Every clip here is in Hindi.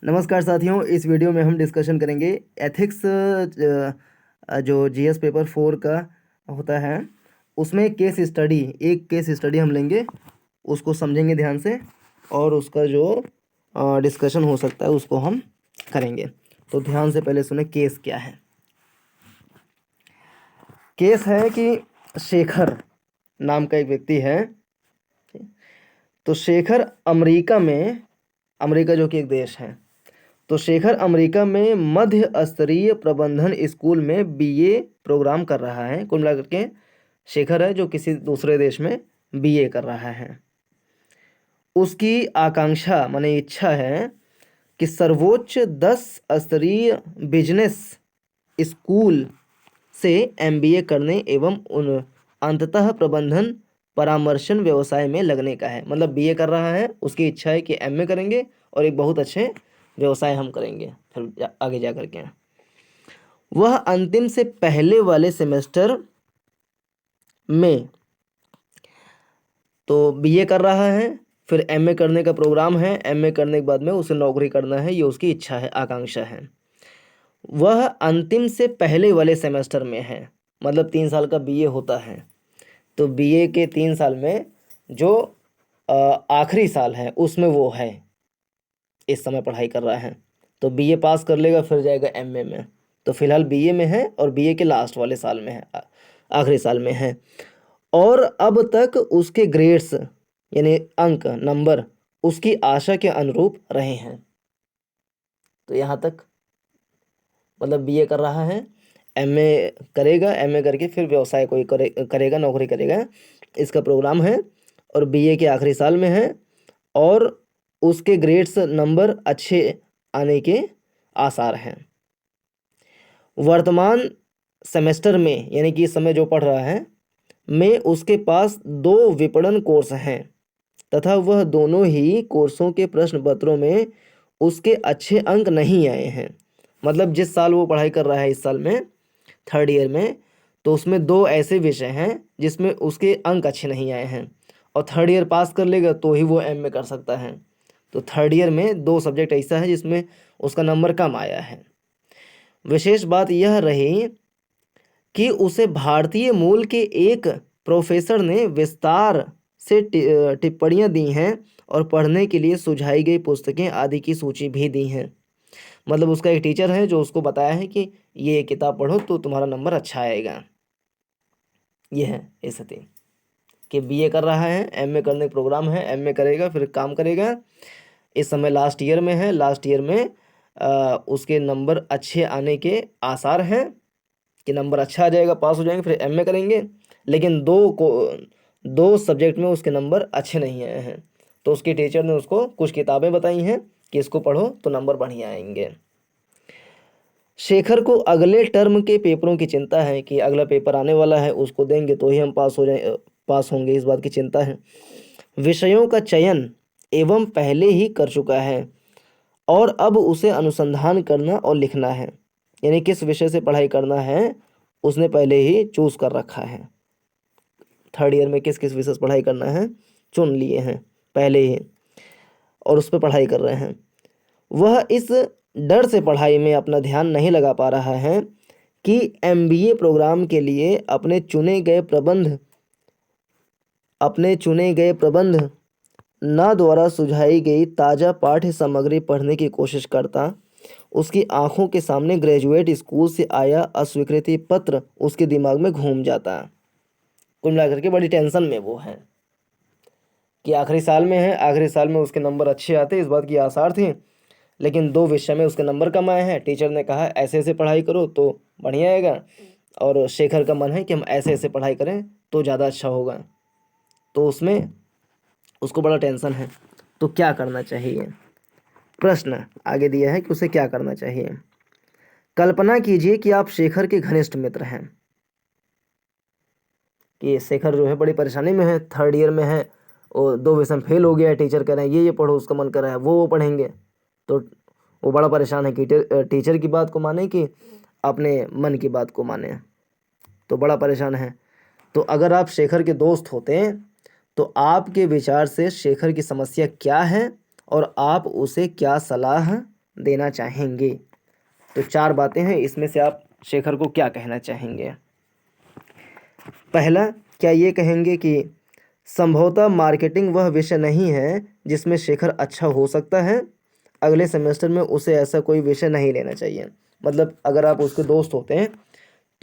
नमस्कार साथियों, इस वीडियो में हम डिस्कशन करेंगे एथिक्स। जो जीएस पेपर 4 का होता है उसमें एक केस स्टडी हम लेंगे, उसको समझेंगे ध्यान से और उसका जो डिस्कशन हो सकता है उसको हम करेंगे। तो ध्यान से पहले सुने केस क्या है। केस है कि शेखर नाम का एक व्यक्ति है। तो शेखर अमेरिका जो कि एक देश है, तो शेखर अमेरिका में मध्य स्तरीय प्रबंधन स्कूल में बीए प्रोग्राम कर रहा है। कुल मिलाकर के शेखर है जो किसी दूसरे देश में बीए कर रहा है। उसकी आकांक्षा माने इच्छा है कि सर्वोच्च 10 स्तरीय बिजनेस स्कूल से एमबीए करने एवं अंततः प्रबंधन परामर्शन व्यवसाय में लगने का है। मतलब बीए कर रहा है, उसकी इच्छा है कि एमए करेंगे और एक बहुत अच्छे व्यवसाय हम करेंगे फिर आगे जा कर के। वह अंतिम से पहले वाले सेमेस्टर में तो बीए कर रहा है, फिर एमए करने का प्रोग्राम है। एमए करने के बाद में उसे नौकरी करना है, ये उसकी इच्छा है, आकांक्षा है। वह अंतिम से पहले वाले सेमेस्टर में है, मतलब 3 साल का बीए होता है। तो बीए के 3 साल में जो आखिरी साल है उसमें वो है, इस समय पढ़ाई कर रहा है। तो बीए पास कर लेगा फिर जाएगा एमए में। तो फिलहाल बीए में है और बीए के लास्ट वाले साल में है, आखिरी साल में है। और अब तक उसके ग्रेड्स यानी अंक नंबर उसकी आशा के अनुरूप रहे हैं। तो यहाँ तक मतलब बीए कर रहा है, एमए करेगा, एमए करके फिर व्यवसाय कोई करेगा, नौकरी करेगा, इसका प्रोग्राम है। और बीए के आखिरी साल में है और उसके ग्रेड्स नंबर अच्छे आने के आसार हैं। वर्तमान सेमेस्टर में यानी कि इस समय जो पढ़ रहा है में उसके पास 2 विपणन कोर्स हैं तथा वह दोनों ही कोर्सों के प्रश्न पत्रों में उसके अच्छे अंक नहीं आए हैं। मतलब जिस साल वो पढ़ाई कर रहा है, इस साल में 3rd ईयर में, तो उसमें 2 ऐसे विषय हैं जिसमें उसके अंक अच्छे नहीं आए हैं और 3rd ईयर पास कर लेगा तो ही वो एमए कर सकता है। तो 3rd ईयर में 2 सब्जेक्ट ऐसा है जिसमें उसका नंबर कम आया है। विशेष बात यह रही कि उसे भारतीय मूल के एक प्रोफेसर ने विस्तार से टिप्पणियां दी हैं और पढ़ने के लिए सुझाई गई पुस्तकें आदि की सूची भी दी हैं। मतलब उसका एक टीचर है जो उसको बताया है कि ये किताब पढ़ो तो तुम्हारा नंबर अच्छा आएगा। ये है स्थिति कि बीए कर रहा है, एमए करने का प्रोग्राम है, एमए करेगा फिर काम करेगा। इस समय लास्ट ईयर में है, लास्ट ईयर में उसके नंबर अच्छे आने के आसार हैं कि नंबर अच्छा आ जाएगा, पास हो जाएंगे, फिर एमए करेंगे। लेकिन 2 सब्जेक्ट में उसके नंबर अच्छे नहीं आए हैं। तो उसके टीचर ने उसको कुछ किताबें बताई हैं कि इसको पढ़ो तो नंबर बढ़िया आएंगे। शेखर को अगले टर्म के पेपरों की चिंता है कि अगला पेपर आने वाला है, उसको देंगे तो ही हम पास होंगे, इस बात की चिंता है। विषयों का चयन एवं पहले ही कर चुका है और अब उसे अनुसंधान करना और लिखना है। यानी किस विषय से पढ़ाई करना है उसने पहले ही चूज कर रखा है। 3rd ईयर में किस किस विषय से पढ़ाई करना है चुन लिए हैं पहले ही और उस पर पढ़ाई कर रहे हैं। वह इस डर से पढ़ाई में अपना ध्यान नहीं लगा पा रहा है कि एमबीए प्रोग्राम के लिए अपने चुने गए प्रबंध ना द्वारा सुझाई गई ताज़ा पाठ्य सामग्री पढ़ने की कोशिश करता। उसकी आंखों के सामने ग्रेजुएट स्कूल से आया अस्वीकृति पत्र उसके दिमाग में घूम जाता। कुल मिलाकर के बड़ी टेंशन में वो है कि आखिरी साल में है, आखिरी साल में उसके नंबर अच्छे आते, इस बात की आसार थी। लेकिन 2 विषय में उसके नंबर कम आए हैं। टीचर ने कहा ऐसे ऐसे पढ़ाई करो तो बढ़िया आएगा और शेखर का मन है कि हम ऐसे ऐसे पढ़ाई करें तो ज़्यादा अच्छा होगा। तो उसमें उसको बड़ा टेंशन है। तो क्या करना चाहिए, प्रश्न आगे दिया है कि उसे क्या करना चाहिए। कल्पना कीजिए कि आप शेखर के घनिष्ठ मित्र हैं कि शेखर जो है बड़ी परेशानी में है, 3rd ईयर में है और 2 विषय में फेल हो गया है। टीचर कह रहे हैं ये पढ़ो, उसका मन कर रहा है वो पढ़ेंगे। तो वो बड़ा परेशान है कि टीचर की बात को माने कि अपने मन की बात को माने। तो बड़ा परेशान है। तो अगर आप शेखर के दोस्त होते हैं तो आपके विचार से शेखर की समस्या क्या है और आप उसे क्या सलाह देना चाहेंगे। तो 4 बातें हैं, इसमें से आप शेखर को क्या कहना चाहेंगे? पहला, क्या ये कहेंगे कि संभवतः मार्केटिंग वह विषय नहीं है जिसमें शेखर अच्छा हो सकता है, अगले सेमेस्टर में उसे ऐसा कोई विषय नहीं लेना चाहिए। मतलब अगर आप उसके दोस्त होते हैं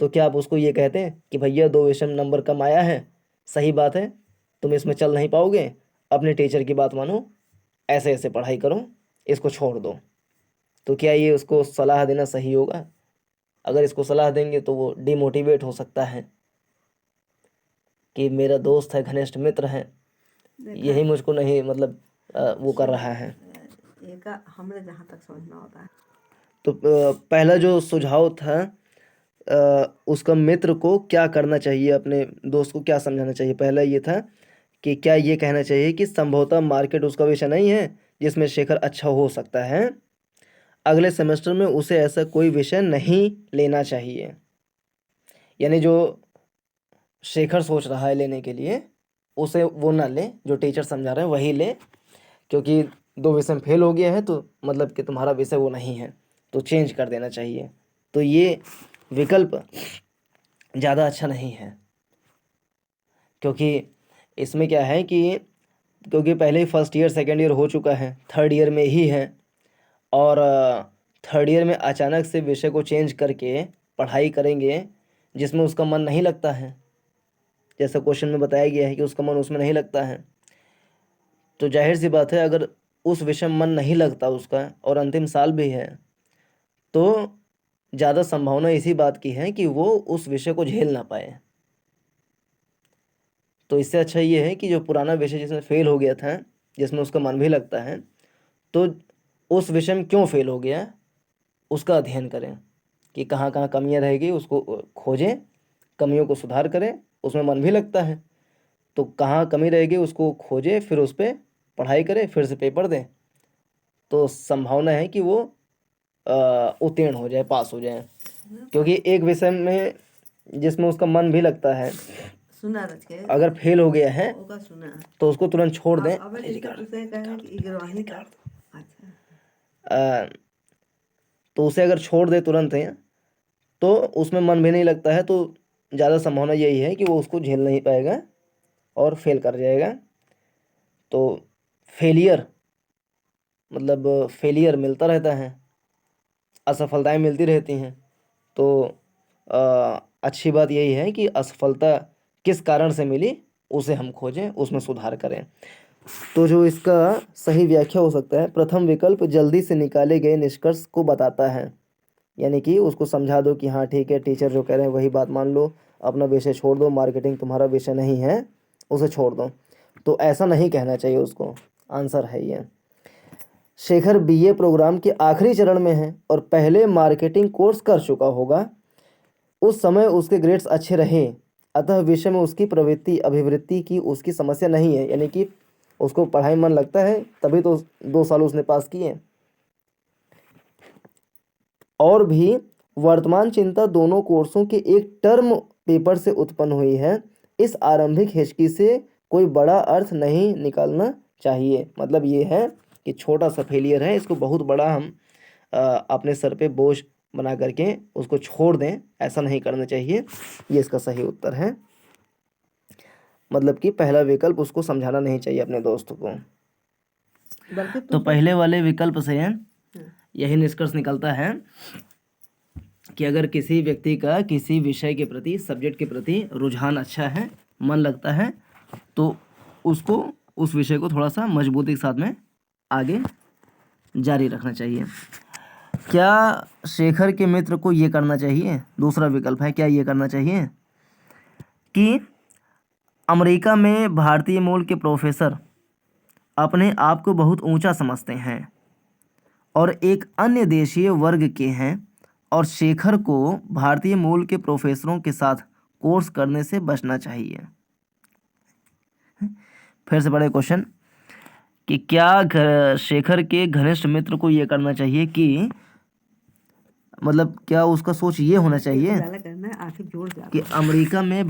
तो क्या आप उसको ये कहते हैं कि भैया 2 विषय में नंबर कम आया है, सही बात है, तुम इसमें चल नहीं पाओगे, अपने टीचर की बात मानो, ऐसे ऐसे पढ़ाई करो, इसको छोड़ दो। तो क्या ये उसको सलाह देना सही होगा? अगर इसको सलाह देंगे तो वो डिमोटिवेट हो सकता है कि मेरा दोस्त है, घनिष्ठ मित्र है, यही मुझको नहीं मतलब वो कर रहा है। एक हमने जहाँ तक समझना होता है तो पहला जो सुझाव था, उसका मित्र को क्या करना चाहिए, अपने दोस्त को क्या समझाना चाहिए? पहला ये था कि क्या ये कहना चाहिए कि संभवतः मार्केट उसका विषय नहीं है जिसमें शेखर अच्छा हो सकता है, अगले सेमेस्टर में उसे ऐसा कोई विषय नहीं लेना चाहिए। यानी जो शेखर सोच रहा है लेने के लिए, उसे वो ना ले, जो टीचर समझा रहे हैं वही ले, क्योंकि 2 विषय में फेल हो गया है तो मतलब कि तुम्हारा विषय वो नहीं है, तो चेंज कर देना चाहिए। तो ये विकल्प ज़्यादा अच्छा नहीं है, क्योंकि इसमें क्या है कि क्योंकि पहले ही फर्स्ट ईयर सेकेंड ईयर हो चुका है, थर्ड ईयर में ही है, और थर्ड ईयर में अचानक से विषय को चेंज करके पढ़ाई करेंगे जिसमें उसका मन नहीं लगता है, जैसा क्वेश्चन में बताया गया है कि उसका मन उसमें नहीं लगता है, तो जाहिर सी बात है अगर उस विषय में मन नहीं लगता उसका और अंतिम साल भी है, तो ज़्यादा संभावना इसी बात की है कि वो उस विषय को झेल ना पाए। तो इससे अच्छा ये है कि जो पुराना विषय जिसमें फेल हो गया था, जिसमें उसका मन भी लगता है, तो उस विषय में क्यों फेल हो गया उसका अध्ययन करें कि कहाँ कहाँ कमियाँ रहेगी, उसको खोजें, कमियों को सुधार करें। उसमें मन भी लगता है तो कहाँ कमी रहेगी उसको खोजें, फिर उस पर पढ़ाई करें, फिर से पेपर दें, तो संभावना है कि वो उत्तीर्ण हो जाए, पास हो जाए। क्योंकि एक विषय में जिसमें उसका मन भी लगता है, सुना रख के अगर फेल हो गया है होगा सुना तो उसको तुरंत छोड़ दें। अब इसका उसे कहे कि इग्रवाही का अच्छा तो उसे अगर छोड़ दे तुरंत है तो उसमें मन भी नहीं लगता है, तो ज़्यादा संभावना यही है कि वो उसको झेल नहीं पाएगा और फेल कर जाएगा। तो फेलियर मतलब फेलियर मिलता रहता है, असफलताएं मिलती रहती हैं, तो अच्छी बात यही है कि असफलता किस कारण से मिली उसे हम खोजें, उसमें सुधार करें। तो जो इसका सही व्याख्या हो सकता है, प्रथम विकल्प जल्दी से निकाले गए निष्कर्ष को बताता है, यानी कि उसको समझा दो कि हाँ ठीक है, टीचर जो कह रहे हैं वही बात मान लो, अपना विषय छोड़ दो, मार्केटिंग तुम्हारा विषय नहीं है, उसे छोड़ दो। तो ऐसा नहीं कहना चाहिए उसको, आंसर है ये। शेखर बीए प्रोग्राम के आखिरी चरण में है और पहले मार्केटिंग कोर्स कर चुका होगा, उस समय उसके ग्रेड्स अच्छे रहे, अतः विषय में उसकी प्रवृत्ति अभिवृत्ति की उसकी समस्या नहीं है, यानी कि उसको पढ़ाई मन लगता है, तभी तो 2 साल उसने पास किए। और भी वर्तमान चिंता दोनों कोर्सों के एक टर्म पेपर से उत्पन्न हुई है, इस आरंभिक हिचकी से कोई बड़ा अर्थ नहीं निकालना चाहिए। मतलब ये है कि छोटा सा फेलियर है, इसको बहुत बड़ा हम अपने सर पे बोझ बना करके उसको छोड़ दें, ऐसा नहीं करना चाहिए। ये इसका सही उत्तर है, मतलब कि पहला विकल्प उसको समझाना नहीं चाहिए अपने दोस्त को। बल्कि तो पहले वाले विकल्प से यही निष्कर्ष निकलता है कि अगर किसी व्यक्ति का किसी विषय के प्रति, सब्जेक्ट के प्रति रुझान अच्छा है, मन लगता है, तो उसको उस विषय को थोड़ा सा मजबूती के साथ में आगे जारी रखना चाहिए। क्या शेखर के मित्र को ये करना चाहिए, दूसरा विकल्प है, क्या ये करना चाहिए कि अमेरिका में भारतीय मूल के प्रोफेसर अपने आप को बहुत ऊंचा समझते हैं और एक अन्य देशीय वर्ग के हैं, और शेखर को भारतीय मूल के प्रोफेसरों के साथ कोर्स करने से बचना चाहिए। फिर से बड़े क्वेश्चन कि क्या शेखर के घनिष्ठ मित्र को ये करना चाहिए कि मतलब क्या उसका सोच ये होना चाहिए कि अमेरिका में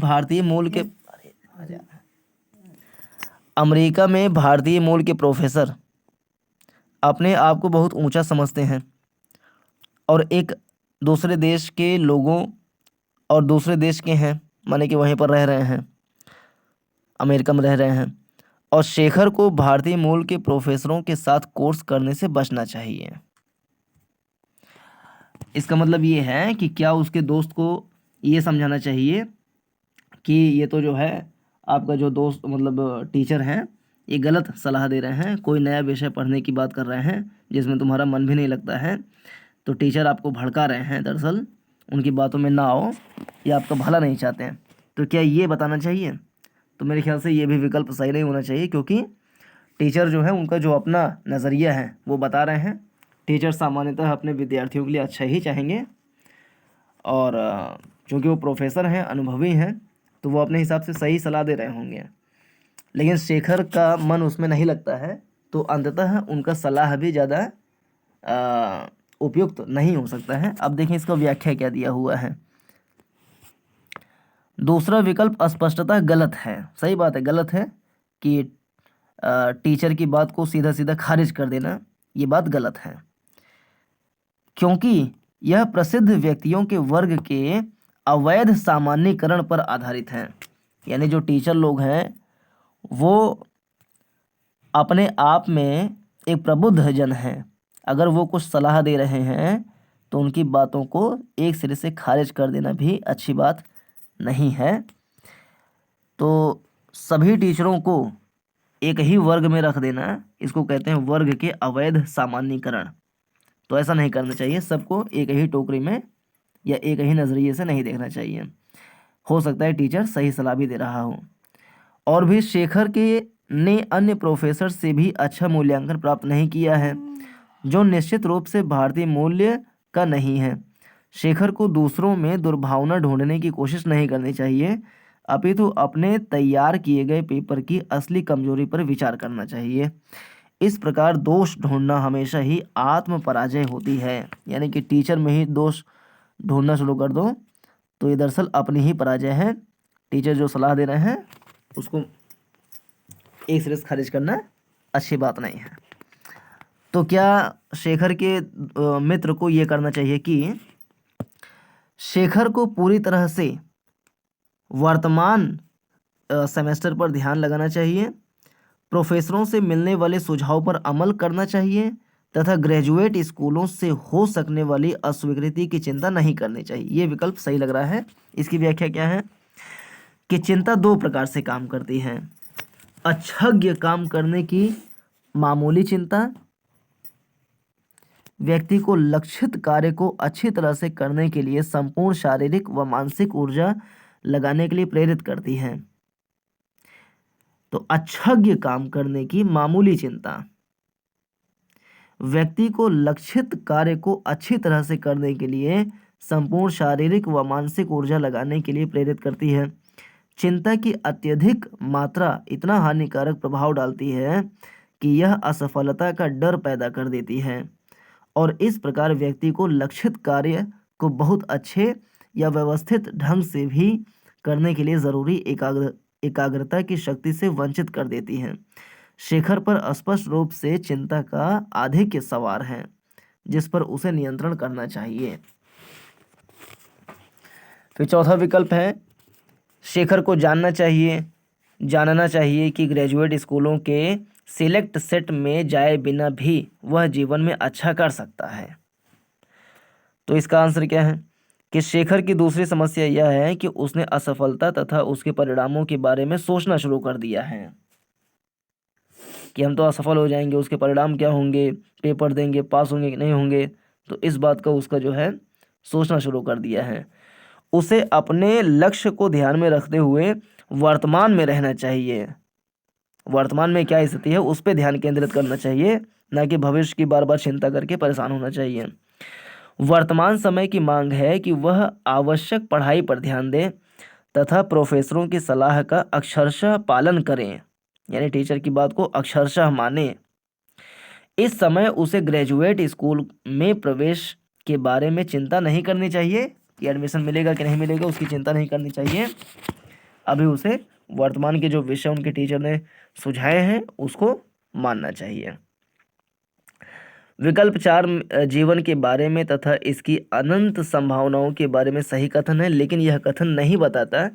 भारतीय मूल के प्रोफेसर अपने आप को बहुत ऊंचा समझते हैं और एक दूसरे देश के लोगों और दूसरे देश के हैं, माने कि वहीं पर रह रहे हैं, अमेरिका में रह रहे हैं, और शेखर को भारतीय मूल के प्रोफेसरों के साथ कोर्स करने से बचना चाहिए। इसका मतलब ये है कि क्या उसके दोस्त को ये समझाना चाहिए कि ये तो जो है आपका जो दोस्त मतलब टीचर हैं, ये गलत सलाह दे रहे हैं, कोई नया विषय पढ़ने की बात कर रहे हैं जिसमें तुम्हारा मन भी नहीं लगता है, तो टीचर आपको भड़का रहे हैं, दरअसल उनकी बातों में ना आओ, ये आपका भला नहीं चाहते हैं। तो क्या ये बताना चाहिए? तो मेरे ख्याल से ये भी विकल्प सही नहीं होना चाहिए, क्योंकि टीचर जो है उनका जो अपना नज़रिया है वो बता रहे हैं। टीचर सामान्यतः अपने विद्यार्थियों के लिए अच्छा ही चाहेंगे, और चूँकि वो प्रोफेसर हैं, अनुभवी हैं, तो वो अपने हिसाब से सही सलाह दे रहे होंगे। लेकिन शेखर का मन उसमें नहीं लगता है, तो अंततः उनका सलाह भी ज़्यादा उपयुक्त नहीं हो सकता है। अब देखें इसका व्याख्या क्या दिया हुआ है। दूसरा विकल्प स्पष्टतः गलत है। सही बात है, गलत है कि टीचर की बात को सीधा सीधा खारिज कर देना, ये बात गलत है, क्योंकि यह प्रसिद्ध व्यक्तियों के वर्ग के अवैध सामान्यीकरण पर आधारित है। यानी जो टीचर लोग हैं वो अपने आप में एक प्रबुद्ध जन हैं, अगर वो कुछ सलाह दे रहे हैं तो उनकी बातों को एक सिरे से खारिज कर देना भी अच्छी बात नहीं है। तो सभी टीचरों को एक ही वर्ग में रख देना, इसको कहते हैं वर्ग के अवैध सामान्यीकरण। तो ऐसा नहीं करना चाहिए, सबको एक ही टोकरी में या एक ही नज़रिए से नहीं देखना चाहिए। हो सकता है टीचर सही सलाह भी दे रहा हो। और भी शेखर के ने अन्य प्रोफेसर से भी अच्छा मूल्यांकन प्राप्त नहीं किया है, जो निश्चित रूप से भारतीय मूल्य का नहीं है। शेखर को दूसरों में दुर्भावना ढूंढने की कोशिश नहीं करनी चाहिए, अपितु अपने तैयार किए गए पेपर की असली कमजोरी पर विचार करना चाहिए। इस प्रकार दोष ढूंढना हमेशा ही आत्म पराजय होती है। यानी कि टीचर में ही दोष ढूंढना शुरू कर दो तो ये दरअसल अपनी ही पराजय है। टीचर जो सलाह दे रहे हैं उसको एक सिरे से खारिज करना अच्छी बात नहीं है। तो क्या शेखर के मित्र को ये करना चाहिए कि शेखर को पूरी तरह से वर्तमान सेमेस्टर पर ध्यान लगाना चाहिए, प्रोफेसरों से मिलने वाले सुझाव पर अमल करना चाहिए तथा ग्रेजुएट स्कूलों से हो सकने वाली अस्वीकृति की चिंता नहीं करनी चाहिए। ये विकल्प सही लग रहा है। इसकी व्याख्या क्या है कि चिंता दो प्रकार से काम करती है। अच्छज्ञ काम करने की मामूली चिंता व्यक्ति को लक्षित कार्य को अच्छी तरह से करने के लिए संपूर्ण शारीरिक व मानसिक ऊर्जा लगाने के लिए प्रेरित करती है। तो अच्छज्ञ काम करने की मामूली चिंता व्यक्ति को लक्षित कार्य को अच्छी तरह से करने के लिए संपूर्ण शारीरिक व मानसिक ऊर्जा लगाने के लिए प्रेरित करती है। चिंता की अत्यधिक मात्रा इतना हानिकारक प्रभाव डालती है कि यह असफलता का डर पैदा कर देती है और इस प्रकार व्यक्ति को लक्षित कार्य को बहुत अच्छे या व्यवस्थित ढंग से भी करने के लिए जरूरी एकाग्रता की शक्ति से वंचित कर देती है। शेखर पर स्पष्ट रूप से चिंता का आधिक्य सवार है, जिस पर उसे नियंत्रण करना चाहिए। फिर चौथा विकल्प है, शेखर को जानना चाहिए कि ग्रेजुएट स्कूलों के सिलेक्ट सेट में जाए बिना भी वह जीवन में अच्छा कर सकता है। तो इसका आंसर क्या है कि शेखर की दूसरी समस्या यह है कि उसने असफलता तथा उसके परिणामों के बारे में सोचना शुरू कर दिया है कि हम तो असफल हो जाएंगे, उसके परिणाम क्या होंगे, पेपर देंगे, पास होंगे कि नहीं होंगे। तो इस बात का उसका जो है सोचना शुरू कर दिया है। उसे अपने लक्ष्य को ध्यान में रखते हुए वर्तमान में रहना चाहिए। वर्तमान में क्या स्थिति है उस पर ध्यान केंद्रित करना चाहिए, ना कि भविष्य की बार बार चिंता करके परेशान होना चाहिए। वर्तमान समय की मांग है कि वह आवश्यक पढ़ाई पर ध्यान दें तथा प्रोफेसरों की सलाह का अक्षरशः पालन करें, यानी टीचर की बात को अक्षरशः माने। इस समय उसे ग्रेजुएट स्कूल में प्रवेश के बारे में चिंता नहीं करनी चाहिए कि एडमिशन मिलेगा कि नहीं मिलेगा, उसकी चिंता नहीं करनी चाहिए। अभी उसे वर्तमान के जो विषय उनके टीचर ने सुझाए हैं उसको मानना चाहिए। विकल्प 4 जीवन के बारे में तथा इसकी अनंत संभावनाओं के बारे में सही कथन है, लेकिन यह कथन नहीं बताता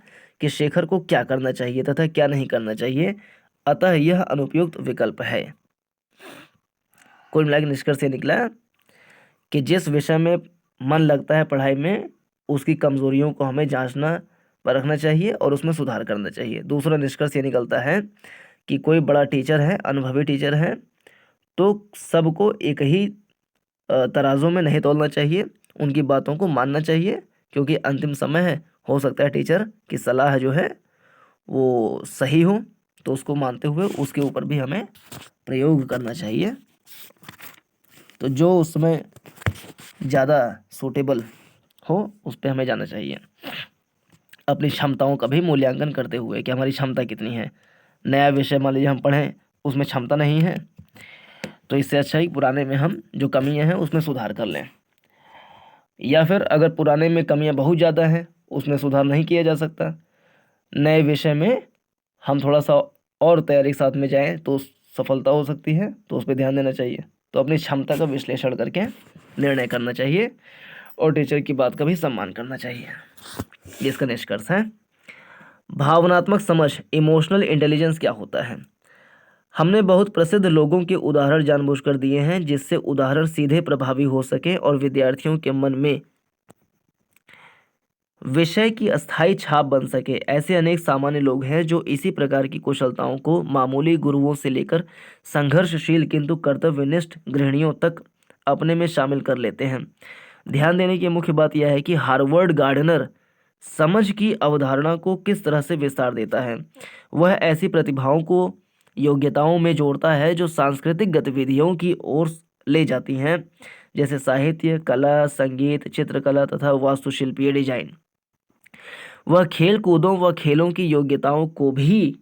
कि शेखर को क्या करना चाहिए तथा क्या नहीं करना चाहिए, अतः यह अनुपयुक्त विकल्प है। कुल मिला के निष्कर्ष ये निकला कि जिस विषय में मन लगता है पढ़ाई में, उसकी कमजोरियों को हमें जांचना परखना चाहिए और उसमें सुधार करना चाहिए। दूसरा निष्कर्ष ये निकलता है कि कोई बड़ा टीचर है, अनुभवी टीचर है, तो सबको एक ही तराजू में नहीं तोलना चाहिए, उनकी बातों को मानना चाहिए, क्योंकि अंतिम समय है, हो सकता है टीचर की सलाह जो है वो सही हो, तो उसको मानते हुए उसके ऊपर भी हमें प्रयोग करना चाहिए। तो जो उसमें ज़्यादा सूटेबल हो उस पर हमें जाना चाहिए, अपनी क्षमताओं का भी मूल्यांकन करते हुए कि हमारी क्षमता कितनी है। नया विषय मान लीजिए हम पढ़ें, उसमें क्षमता नहीं है, तो इससे अच्छा ही पुराने में हम जो कमियां हैं उसमें सुधार कर लें, या फिर अगर पुराने में कमियां बहुत ज़्यादा हैं, उसमें सुधार नहीं किया जा सकता, नए विषय में हम थोड़ा सा और तैयारी के साथ में जाएं तो सफलता हो सकती है, तो उस पर ध्यान देना चाहिए। तो अपनी क्षमता का विश्लेषण करके निर्णय करना चाहिए और टीचर की बात का भी सम्मान करना चाहिए। ये इसका निष्कर्ष है। भावनात्मक समझ, इमोशनल इंटेलिजेंस क्या होता है? हमने बहुत प्रसिद्ध लोगों के उदाहरण जानबूझकर दिए हैं जिससे उदाहरण सीधे प्रभावी हो सके और विद्यार्थियों के मन में विषय की अस्थायी छाप बन सके। ऐसे अनेक सामान्य लोग हैं जो इसी प्रकार की कुशलताओं को मामूली गुरुओं से लेकर संघर्षशील किंतु कर्तव्यनिष्ठ गृहिणियों तक अपने में शामिल कर लेते हैं। ध्यान देने की मुख्य बात यह है कि हार्वर्ड गार्डनर समझ की अवधारणा को किस तरह से विस्तार देता है। वह ऐसी प्रतिभाओं को योग्यताओं में जोड़ता है जो सांस्कृतिक गतिविधियों की ओर ले जाती हैं, जैसे साहित्य, कला, संगीत, चित्रकला तथा वास्तुशिल्पीय डिजाइन। वह खेल कूदों व खेलों की योग्यताओं को भी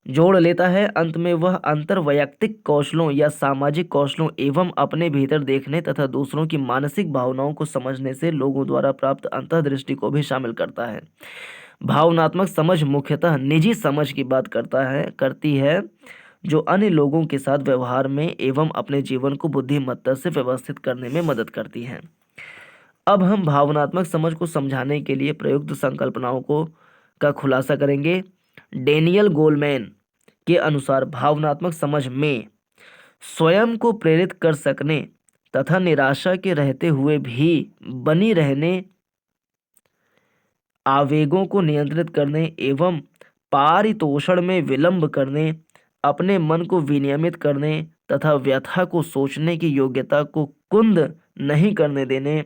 जोड़ लेता है। अंत में वह अंतर वैयक्तिक कौशलों या सामाजिक कौशलों एवं अपने भीतर देखने तथा दूसरों की मानसिक भावनाओं को समझने से लोगों द्वारा प्राप्त अंतर्दृष्टि को भी शामिल करता है। भावनात्मक समझ मुख्यतः निजी समझ की बात करती है जो अन्य लोगों के साथ व्यवहार में एवं अपने जीवन को बुद्धिमत्ता से व्यवस्थित करने में मदद करती है। अब हम भावनात्मक समझ को समझाने के लिए प्रयुक्त संकल्पनाओं का खुलासा करेंगे। डेनियल गोलमैन के अनुसार भावनात्मक समझ में स्वयं को प्रेरित कर सकने तथा निराशा के रहते हुए भी बनी रहने, आवेगों को नियंत्रित करने एवं पारितोषण में विलंब करने, अपने मन को विनियमित करने तथा व्यथा को सोचने की योग्यता को कुंद नहीं करने देने,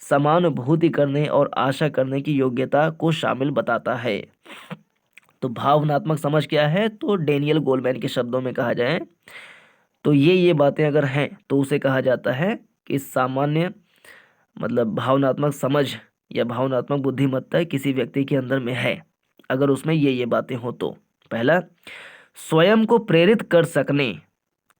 समानुभूति करने और आशा करने की योग्यता को शामिल बताता है। तो भावनात्मक समझ क्या है? तो डेनियल गोलमैन के शब्दों में कहा जाए तो ये बातें अगर हैं तो उसे कहा जाता है कि सामान्य मतलब भावनात्मक समझ या भावनात्मक बुद्धिमत्ता किसी व्यक्ति के अंदर में है अगर उसमें ये बातें हो तो। पहला, स्वयं को प्रेरित कर सकने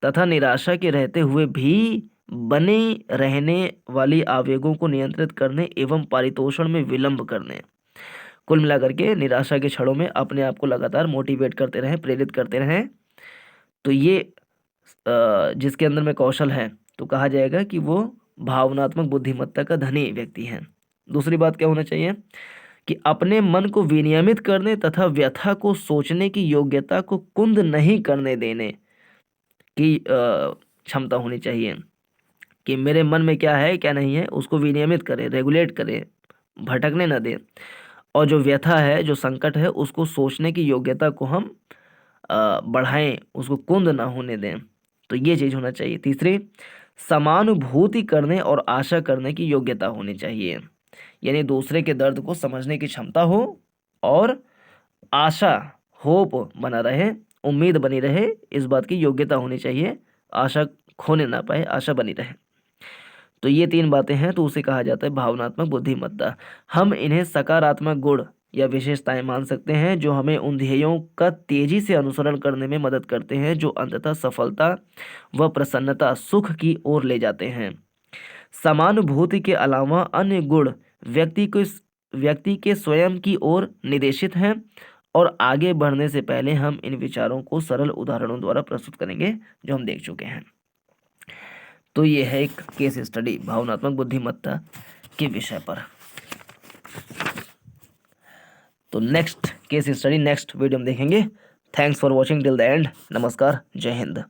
तथा निराशा के रहते हुए भी बने रहने वाली आवेगों को नियंत्रित करने एवं पारितोषण में विलंब करने। कुल मिलाकर के निराशा के क्षणों में अपने आप को लगातार मोटिवेट करते रहें, प्रेरित करते रहें। तो ये जिसके अंदर में कौशल है तो कहा जाएगा कि वो भावनात्मक बुद्धिमत्ता का धनी व्यक्ति है। दूसरी बात क्या होना चाहिए कि अपने मन को विनियमित करने तथा व्यथा को सोचने की योग्यता को कुंद नहीं करने देने की क्षमता होनी चाहिए कि मेरे मन में क्या है क्या नहीं है उसको विनियमित करें, रेगुलेट करें, भटकने न दें, और जो व्यथा है, जो संकट है, उसको सोचने की योग्यता को हम बढ़ाएं, उसको कुंद ना होने दें। तो ये चीज़ होना चाहिए। तीसरी, समानुभूति करने और आशा करने की योग्यता होनी चाहिए, यानी दूसरे के दर्द को समझने की क्षमता हो और आशा, होप बना रहे, उम्मीद बनी रहे, इस बात की योग्यता होनी चाहिए, आशा खोने ना पाए, आशा बनी रहे। तो ये 3 बातें हैं तो उसे कहा जाता है भावनात्मक बुद्धिमत्ता। हम इन्हें सकारात्मक गुण या विशेषताएं मान सकते हैं जो हमें उन ध्येयों का तेजी से अनुसरण करने में मदद करते हैं जो अंततः सफलता व प्रसन्नता, सुख की ओर ले जाते हैं। समानुभूति के अलावा अन्य गुण व्यक्ति के स्वयं की ओर निर्देशित हैं और आगे बढ़ने से पहले हम इन विचारों को सरल उदाहरणों द्वारा प्रस्तुत करेंगे जो हम देख चुके हैं। तो ये है एक केस स्टडी भावनात्मक बुद्धिमत्ता के विषय पर। तो next case study next video में देखेंगे। Thanks for watching till the end. नमस्कार, जय हिंद।